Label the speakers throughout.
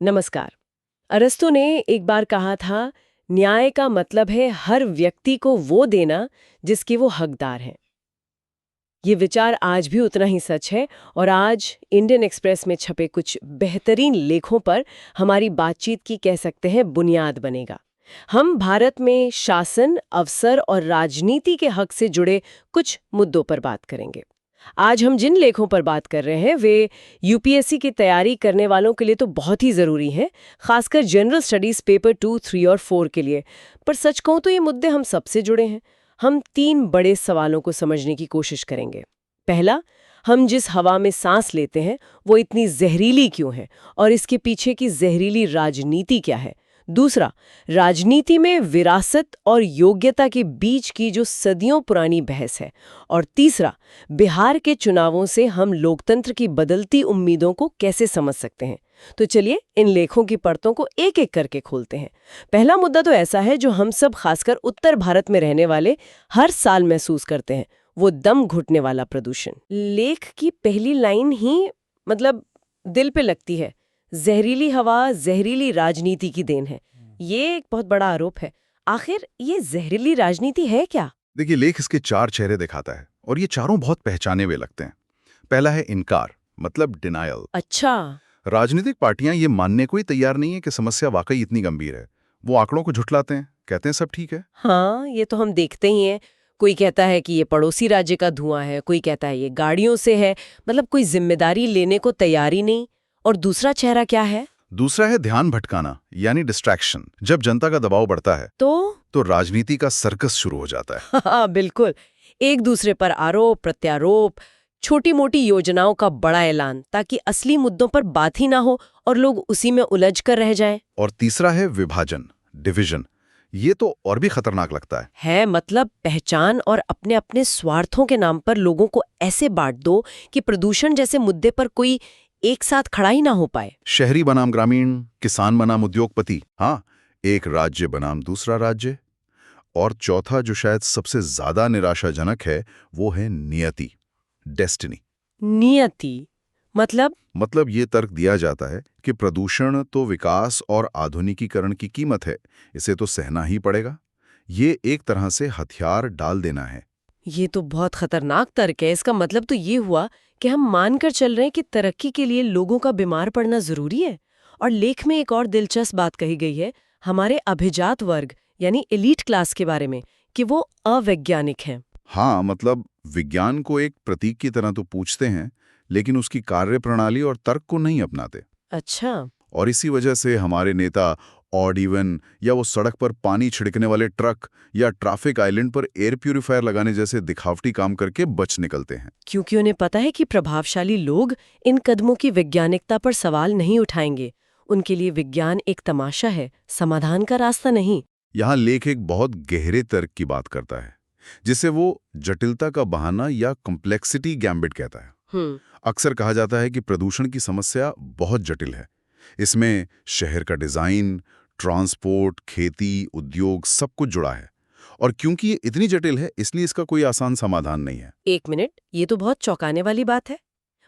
Speaker 1: नमस्कार। अरस्तु ने एक बार कहा था, न्याय का मतलब है हर व्यक्ति को वो देना जिसके वो हकदार हैं। ये विचार आज भी उतना ही सच है और आज इंडियन एक्सप्रेस में छपे कुछ बेहतरीन लेखों पर हमारी बातचीत की कह सकते हैं बुनियाद बनेगा। हम भारत में शासन, अवसर और राजनीति के हक से जुड़े कुछ मुद्दों पर बात करेंगे। आज हम जिन लेखों पर बात कर रहे हैं वे यूपीएससी की तैयारी करने वालों के लिए तो बहुत ही ज़रूरी हैं, खासकर जनरल स्टडीज़ पेपर 2, 3 और 4 के लिए। पर सच कहूँ तो ये मुद्दे हम सबसे जुड़े हैं। हम 3 बड़े सवालों को समझने की कोशिश करेंगे। पहला, हम जिस हवा में सांस लेते हैं वो इतनी जहरीली क्यों है और इसके पीछे की जहरीली राजनीति क्या है। दूसरा, राजनीति में विरासत और योग्यता के बीच की जो सदियों पुरानी बहस है। और तीसरा, बिहार के चुनावों से हम लोकतंत्र की बदलती उम्मीदों को कैसे समझ सकते हैं। तो चलिए इन लेखों की परतों को एक एक करके खोलते हैं। पहला मुद्दा तो ऐसा है जो हम सब, खासकर उत्तर भारत में रहने वाले, हर साल महसूस करते हैं, वो दम घुटने वाला प्रदूषण। लेख की पहली लाइन ही मतलब दिल पे लगती है, जहरीली हवा जहरीली राजनीति की देन है। ये एक बहुत बड़ा आरोप है। आखिर ये जहरीली राजनीति है क्या?
Speaker 2: देखिए, लेख इसके 4 चेहरे दिखाता है और ये चारों बहुत पहचाने हुए लगते हैं। पहला है इनकार, मतलब डिनायल।
Speaker 1: अच्छा।
Speaker 2: राजनीतिक पार्टियां ये मानने को ही तैयार नहीं है कि समस्या वाकई इतनी गंभीर है। वो आंकड़ों को झुठलाते हैं, कहते हैं सब ठीक है।
Speaker 1: हाँ, ये तो हम देखते ही हैं। कोई कहता है कि ये पड़ोसी राज्य का धुआं है, कोई कहता है ये गाड़ियों से है, मतलब कोई जिम्मेदारी लेने को तैयार ही नहीं। और दूसरा चेहरा क्या है?
Speaker 2: दूसरा है ध्यान भटकाना, यानी डिस्ट्रैक्शन। जब जनता का दबाव बढ़ता है तो राजनीति का सर्कस शुरू हो जाता है।
Speaker 1: हाँ, बिल्कुल। एक दूसरे पर आरोप प्रत्यारोप, छोटी मोटी योजनाओं का बड़ा ऐलान, ताकि असली मुद्दों पर बात ही ना हो और लोग उसी में उलझ कर रह जाएं।
Speaker 2: और तीसरा है विभाजन, डिवीजन। ये तो और भी खतरनाक लगता है।
Speaker 1: मतलब पहचान और अपने अपने स्वार्थों के नाम पर लोगों को ऐसे बांट दो कि प्रदूषण जैसे मुद्दे पर कोई एक साथ खड़ा ही ना हो पाए।
Speaker 2: शहरी बनाम ग्रामीण, किसान बनाम उद्योगपति, हाँ, एक राज्य बनाम दूसरा राज्य। और चौथा, जो शायद सबसे ज्यादा निराशाजनक है, वो है नियति, डेस्टिनी।
Speaker 1: नियति मतलब
Speaker 2: ये तर्क दिया जाता है कि प्रदूषण तो विकास और आधुनिकीकरण की कीमत है, इसे तो सहना ही पड़ेगा। ये एक तरह से हथियार डाल देना है।
Speaker 1: ये तो बहुत खतरनाक तर्क है। इसका मतलब तो ये हुआ कि हम मानकर चल रहे हैं कि तरक्की के लिए लोगों का बीमार पड़ना जरूरी है। और लेख में एक और दिलचस्प बात कही गई है हमारे अभिजात वर्ग यानी एलीट क्लास के बारे में, कि वो अवैज्ञानिक हैं।
Speaker 2: हाँ, मतलब विज्ञान को एक प्रतीक की तरह तो पूछते हैं, लेकिन उसकी कार्यप्रणाली और तर्क को नहीं अपनाते।
Speaker 1: अच्छा।
Speaker 2: और इसी वजह से हमारे नेता ऑड इवन, या वो सड़क पर पानी छिड़कने वाले ट्रक, या ट्रैफिक आइलैंड पर एयर प्यूरिफायर लगाने जैसे दिखावटी काम करके बच निकलते हैं।
Speaker 1: क्योंकि उन्हें पता है कि प्रभावशाली लोग इन कदमों की वैज्ञानिकता पर सवाल नहीं उठाएंगे। उनके लिए विज्ञान एक तमाशा है, समाधान का रास्ता नहीं।
Speaker 2: यहाँ लेख एक बहुत गहरे तर्क की बात करता है, जिसे वो जटिलता का बहाना या कॉम्प्लेक्सिटी गैम्बिट कहता है। अक्सर कहा जाता है कि प्रदूषण की समस्या बहुत जटिल है। इसमें शहर का डिजाइन, ट्रांसपोर्ट, खेती, उद्योग सब कुछ जुड़ा है। और क्योंकि ये इतनी जटिल है, इसलिए इसका कोई आसान समाधान नहीं है।
Speaker 1: एक मिनट, ये तो बहुत चौंकाने वाली बात है।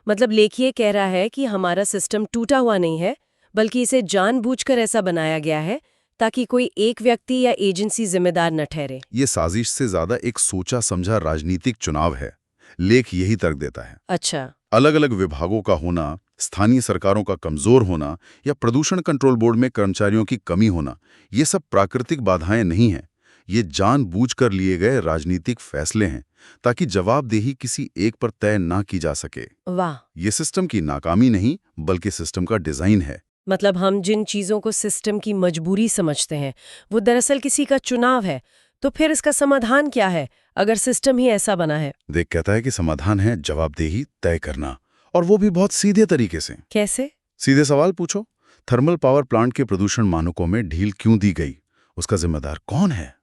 Speaker 1: मतलब लेख ये कह रहा है कि हमारा सिस्टम टूटा हुआ नहीं है, बल्कि इसे जानबूझकर ऐसा बनाया गया है ताकि कोई एक व्यक्ति या एजेंसी जिम्मेदार न ठहरे।
Speaker 2: ये साजिश से ज्यादा एक सोचा समझा राजनीतिक चुनाव है। लेख यही तर्क देता है।
Speaker 1: अच्छा।
Speaker 2: अलग अलग विभागों का होना, स्थानीय सरकारों का कमजोर होना, या प्रदूषण कंट्रोल बोर्ड में कर्मचारियों की कमी होना, ये सब प्राकृतिक बाधाएं नहीं हैं। ये जानबूझकर लिए गए राजनीतिक फैसले हैं, ताकि जवाबदेही किसी एक पर तय ना की जा सके।
Speaker 1: वाह।
Speaker 2: ये सिस्टम की नाकामी नहीं, बल्कि सिस्टम का डिजाइन है।
Speaker 1: मतलब हम जिन चीजों को सिस्टम की मजबूरी समझते हैं, वो दरअसल किसी का चुनाव है। तो फिर इसका समाधान क्या है अगर सिस्टम ही ऐसा बना है?
Speaker 2: देख, कहता है कि समाधान है जवाबदेही तय करना, और वो भी बहुत सीधे तरीके से।
Speaker 1: कैसे?
Speaker 2: सीधे सवाल पूछो, थर्मल पावर प्लांट के प्रदूषण मानकों में ढील क्यों दी गई? उसका जिम्मेदार कौन है?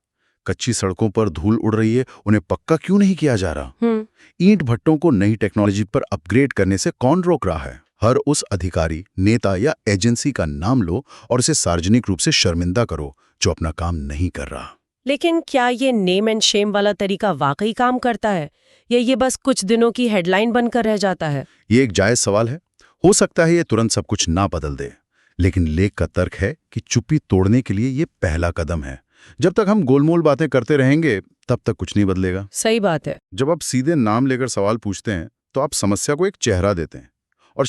Speaker 2: कच्ची सड़कों पर धूल उड़ रही है, उन्हें पक्का क्यों नहीं किया जा रहा? ईंट भट्टों को नई टेक्नोलॉजी पर अपग्रेड करने से कौन रोक रहा है? हर उस अधिकारी, नेता या एजेंसी का नाम लो और उसे सार्वजनिक रूप से शर्मिंदा करो जो अपना काम नहीं कर रहा।
Speaker 1: लेकिन क्या ये नेम एंड शेम वाला तरीका वाकई काम करता है, या ये बस कुछ दिनों की हेडलाइन बनकर रह जाता है?
Speaker 2: ये एक जायज सवाल है। हो सकता है ये तुरंत सब कुछ ना बदल दे, लेकिन लेख का तर्क है कि चुप्पी तोड़ने के लिए ये पहला कदम है। जब तक हम गोलमोल बातें करते रहेंगे तब तक कुछ नहीं बदलेगा।
Speaker 1: सही बात है।
Speaker 2: जब आप सीधे नाम लेकर सवाल पूछते हैं तो आप समस्या को एक चेहरा देते हैं, और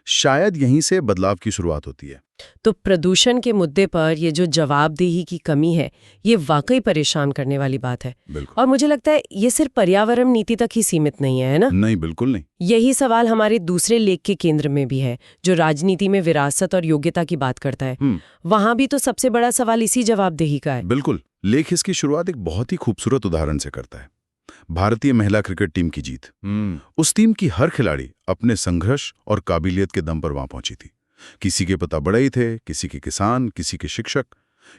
Speaker 2: शायद यहीं से बदलाव की शुरुआत होती है।
Speaker 1: तो प्रदूषण के मुद्दे पर ये जो जवाबदेही की कमी है, ये वाकई परेशान करने वाली बात है।
Speaker 2: बिल्कुल।
Speaker 1: और मुझे लगता है ये सिर्फ पर्यावरण नीति तक ही सीमित नहीं है ना?
Speaker 2: नहीं, बिल्कुल नहीं।
Speaker 1: यही सवाल हमारे दूसरे लेख के केंद्र में भी है, जो राजनीति में विरासत और योग्यता की बात करता है। वहां भी तो सबसे बड़ा सवाल इसी जवाबदेही का है।
Speaker 2: बिल्कुल। लेख इसकी शुरुआत एक बहुत ही खूबसूरत उदाहरण से करता है। भारतीय महिला क्रिकेट टीम की जीत। उस टीम की हर खिलाड़ी अपने संघर्ष और काबिलियत के दम पर वहां पहुंची थी। किसी के पिता बड़े ही थे, किसी के किसान, किसी के शिक्षक।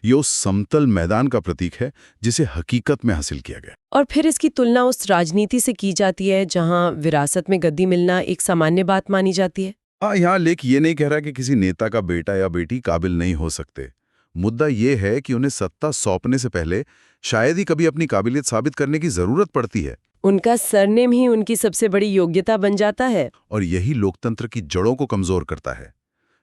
Speaker 2: ये उस समतल मैदान का प्रतीक है जिसे हकीकत में हासिल किया गया।
Speaker 1: और फिर इसकी तुलना उस राजनीति से की जाती है जहां विरासत में गद्दी मिलना एक सामान्य बात मानी जाती है।
Speaker 2: यहाँ लेख ये नहीं कह रहा कि किसी नेता का बेटा या बेटी काबिल नहीं हो सकते। मुद्दा ये है कि उन्हें सत्ता सौंपने से पहले शायद ही कभी अपनी काबिलियत साबित करने की जरूरत पड़ती है।
Speaker 1: उनका सरनेम ही उनकी सबसे बड़ी योग्यता बन जाता है।
Speaker 2: और यही लोकतंत्र की जड़ों को कमजोर करता है।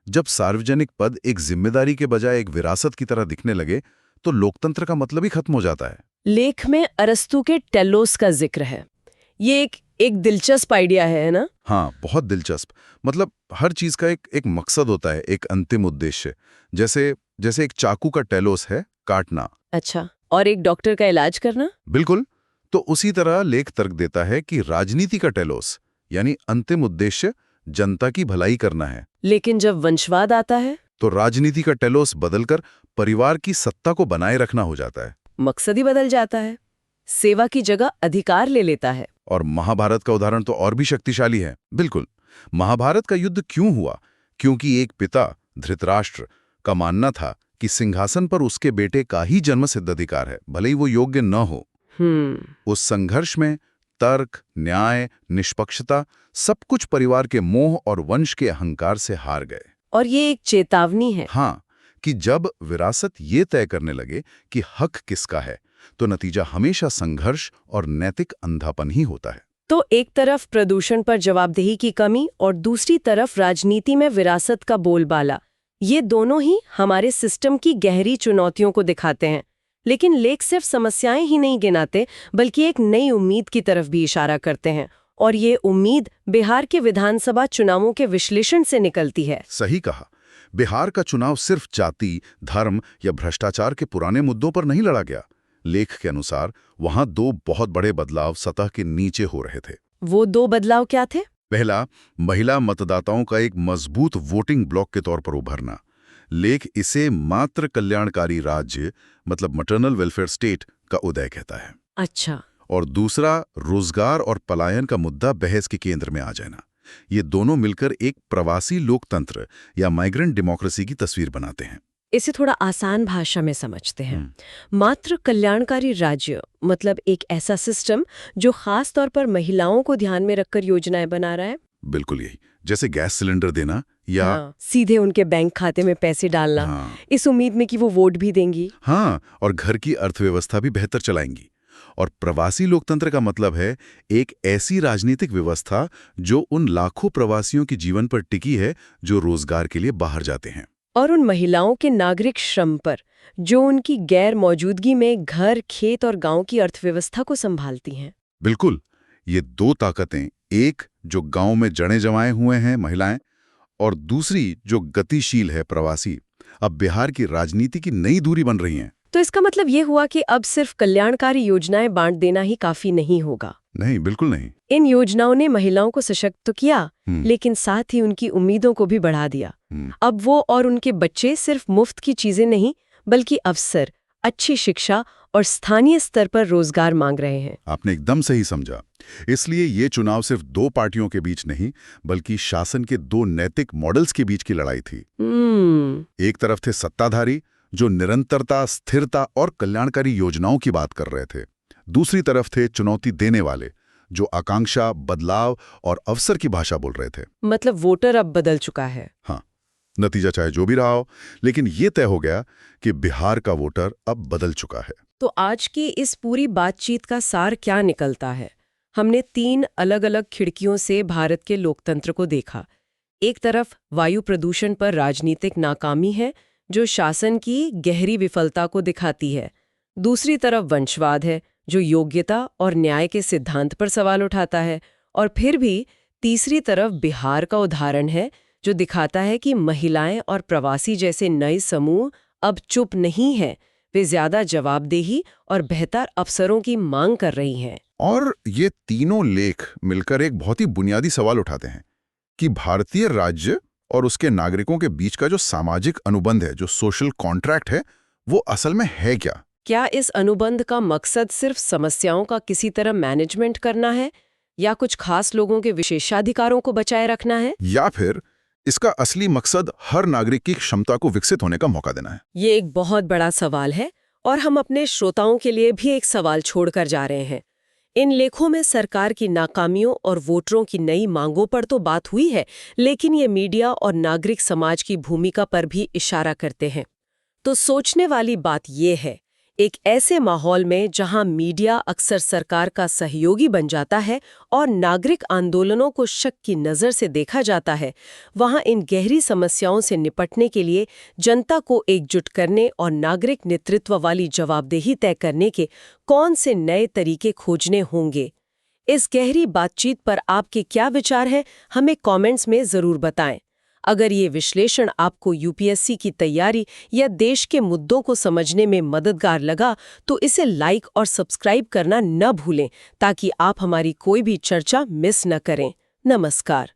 Speaker 2: जब सार्वजनिक पद एक जिम्मेदारी के बजाय एक विरासत की तरह दिखने लगे तो लोकतंत्र का मतलब ही खत्म हो जाता है।
Speaker 1: लेख में अरस्तु के टेलोस का जिक्र है। ये एक दिलचस्प आइडिया है ना?
Speaker 2: हाँ, बहुत दिलचस्प। मतलब हर चीज का एक मकसद होता है, एक अंतिम उद्देश्य। जैसे एक चाकू का टेलोस है काटना।
Speaker 1: अच्छा, और एक डॉक्टर का इलाज करना?
Speaker 2: बिल्कुल। तो उसी तरह लेख तर्क देता है कि राजनीति का टेलोस यानी अंतिम उद्देश्य जनता की भलाई करना है।
Speaker 1: लेकिन जब वंशवाद आता है
Speaker 2: तो राजनीति का टेलोस बदलकर परिवार की सत्ता को बनाए रखना हो जाता है।
Speaker 1: मकसद ही बदल जाता है, सेवा की जगह अधिकार ले लेता है।
Speaker 2: और महाभारत का उदाहरण तो और भी शक्तिशाली है। बिल्कुल। महाभारत का युद्ध क्यों हुआ? क्योंकि एक पिता धृतराष्ट्र का मानना था कि सिंहासन पर उसके बेटे का ही जन्मसिद्ध अधिकार है, भले ही वो योग्य न हो। उस संघर्ष में तर्क, न्याय, निष्पक्षता सब कुछ परिवार के मोह और वंश के अहंकार से हार गए।
Speaker 1: और ये एक चेतावनी है।
Speaker 2: हाँ, कि जब विरासत ये तय करने लगे कि हक किसका है तो नतीजा हमेशा संघर्ष और नैतिक अंधापन ही होता है।
Speaker 1: तो एक तरफ प्रदूषण पर जवाबदेही की कमी और दूसरी तरफ राजनीति में विरासत का बोलबाला, ये दोनों ही हमारे सिस्टम की गहरी चुनौतियों को दिखाते हैं। लेकिन लेख सिर्फ समस्याएं ही नहीं गिनाते, बल्कि एक नई उम्मीद की तरफ भी इशारा करते हैं। और ये उम्मीद बिहार के विधानसभा चुनावों के विश्लेषण से निकलती है।
Speaker 2: सही कहा। बिहार का चुनाव सिर्फ जाति, धर्म या भ्रष्टाचार के पुराने मुद्दों पर नहीं लड़ा गया। लेख के अनुसार वहां दो बहुत बड़े बदलाव सतह के नीचे हो रहे थे।
Speaker 1: वो दो बदलाव क्या थे?
Speaker 2: पहला, महिला मतदाताओं का एक मजबूत वोटिंग ब्लॉक के तौर पर उभरना। लेख इसे मातृ कल्याणकारी राज्य मतलब मैटरनल वेलफेयर स्टेट का उदय कहता है।
Speaker 1: अच्छा।
Speaker 2: और दूसरा, रोजगार और पलायन का मुद्दा बहस के केंद्र में आ जाना। ये दोनों मिलकर एक प्रवासी लोकतंत्र या माइग्रेंट डेमोक्रेसी की तस्वीर बनाते हैं।
Speaker 1: इसे थोड़ा आसान भाषा में समझते हैं। मातृ कल्याणकारी राज्य मतलब एक ऐसा सिस्टम जो खास तौर पर महिलाओं को ध्यान में रखकर योजनाएं बना रहा है।
Speaker 2: बिल्कुल यही, जैसे गैस सिलेंडर देना या
Speaker 1: सीधे उनके बैंक खाते में पैसे डालना, इस उम्मीद में कि वो वोट भी देंगी।
Speaker 2: हाँ, और घर की अर्थव्यवस्था भी बेहतर चलाएंगी। और प्रवासी लोकतंत्र का मतलब है एक ऐसी राजनीतिक व्यवस्था जो उन लाखों प्रवासियों के जीवन पर टिकी है जो रोजगार के लिए बाहर जाते हैं।
Speaker 1: और उन महिलाओं के नागरिक श्रम पर जो उनकी गैर मौजूदगी में घर, खेत और गांव की अर्थव्यवस्था को संभालती हैं।
Speaker 2: बिल्कुल। ये दो ताकतें, एक जो गांव में जड़ें जमाए हुए हैं महिलाएं, और दूसरी जो गतिशील है प्रवासी, अब बिहार की राजनीति की नई दूरी बन रही हैं।
Speaker 1: तो इसका मतलब ये हुआ कि अब सिर्फ कल्याणकारी योजनाएं बांट देना ही काफी नहीं होगा।
Speaker 2: नहीं, बिल्कुल नहीं।
Speaker 1: इन योजनाओं ने महिलाओं को सशक्त तो किया, लेकिन साथ ही उनकी उम्मीदों को भी बढ़ा दिया। अब वो और उनके बच्चे सिर्फ मुफ्त की चीजें नहीं, बल्कि अवसर, अच्छी शिक्षा और स्थानीय स्तर पर रोजगार मांग रहे हैं।
Speaker 2: आपने एकदम सही समझा। इसलिए ये चुनाव सिर्फ दो पार्टियों के बीच नहीं, बल्कि शासन के दो नैतिक मॉडल्स के बीच की लड़ाई थी। एक तरफ थे सत्ताधारी जो निरंतरता, स्थिरता और कल्याणकारी योजनाओं की बात कर रहे थे। दूसरी तरफ थे चुनौती देने वाले जो आकांक्षा, बदलाव और अवसर की भाषा बोल रहे थे।
Speaker 1: मतलब वोटर अब बदल चुका है।
Speaker 2: हाँ, नतीजा चाहे जो भी रहा हो, लेकिन ये तय हो गया कि बिहार का वोटर अब बदल चुका है।
Speaker 1: तो आज की इस पूरी बातचीत का सार क्या निकलता है? हमने 3 अलग-अलग खिड़कियों से भारत के लोकतंत्र को देखा। एक तरफ वायु प्रदूषण पर राजनीतिक नाकामी है जो शासन की गहरी विफलता को दिखाती है। दूसरी तरफ वंशवाद है जो योग्यता और न्याय के सिद्धांत पर सवाल उठाता है। और फिर भी तीसरी तरफ बिहार का उदाहरण है जो दिखाता है कि महिलाएं और प्रवासी जैसे नए समूह अब चुप नहीं हैं, वे ज्यादा जवाबदेही और बेहतर अवसरों की मांग कर रही हैं।
Speaker 2: और ये तीनों लेख मिलकर एक बहुत ही बुनियादी सवाल उठाते हैं कि भारतीय राज्य और उसके नागरिकों के बीच का जो सामाजिक अनुबंध है, जो सोशल कॉन्ट्रैक्ट है, वो असल में है क्या?
Speaker 1: क्या इस अनुबंध का मकसद सिर्फ समस्याओं का किसी तरह मैनेजमेंट करना है या कुछ खास लोगों के विशेषाधिकारों को बचाए रखना है,
Speaker 2: या फिर इसका असली मकसद हर नागरिक की क्षमता को विकसित होने का मौका देना है?
Speaker 1: ये एक बहुत बड़ा सवाल है और हम अपने श्रोताओं के लिए भी एक सवाल छोड़कर जा रहे हैं। इन लेखों में सरकार की नाकामियों और वोटरों की नई मांगों पर तो बात हुई है, लेकिन ये मीडिया और नागरिक समाज की भूमिका पर भी इशारा करते हैं। तो सोचने वाली बात ये है, एक ऐसे माहौल में जहां मीडिया अक्सर सरकार का सहयोगी बन जाता है और नागरिक आंदोलनों को शक की नज़र से देखा जाता है, वहां इन गहरी समस्याओं से निपटने के लिए जनता को एकजुट करने और नागरिक नेतृत्व वाली जवाबदेही तय करने के कौन से नए तरीके खोजने होंगे। इस गहरी बातचीत पर आपके क्या विचार हैं, हमें कमेंट्स में ज़रूर बताएं। अगर ये विश्लेषण आपको यूपीएससी की तैयारी या देश के मुद्दों को समझने में मददगार लगा तो इसे लाइक और सब्सक्राइब करना न भूलें ताकि आप हमारी कोई भी चर्चा मिस न करें। नमस्कार।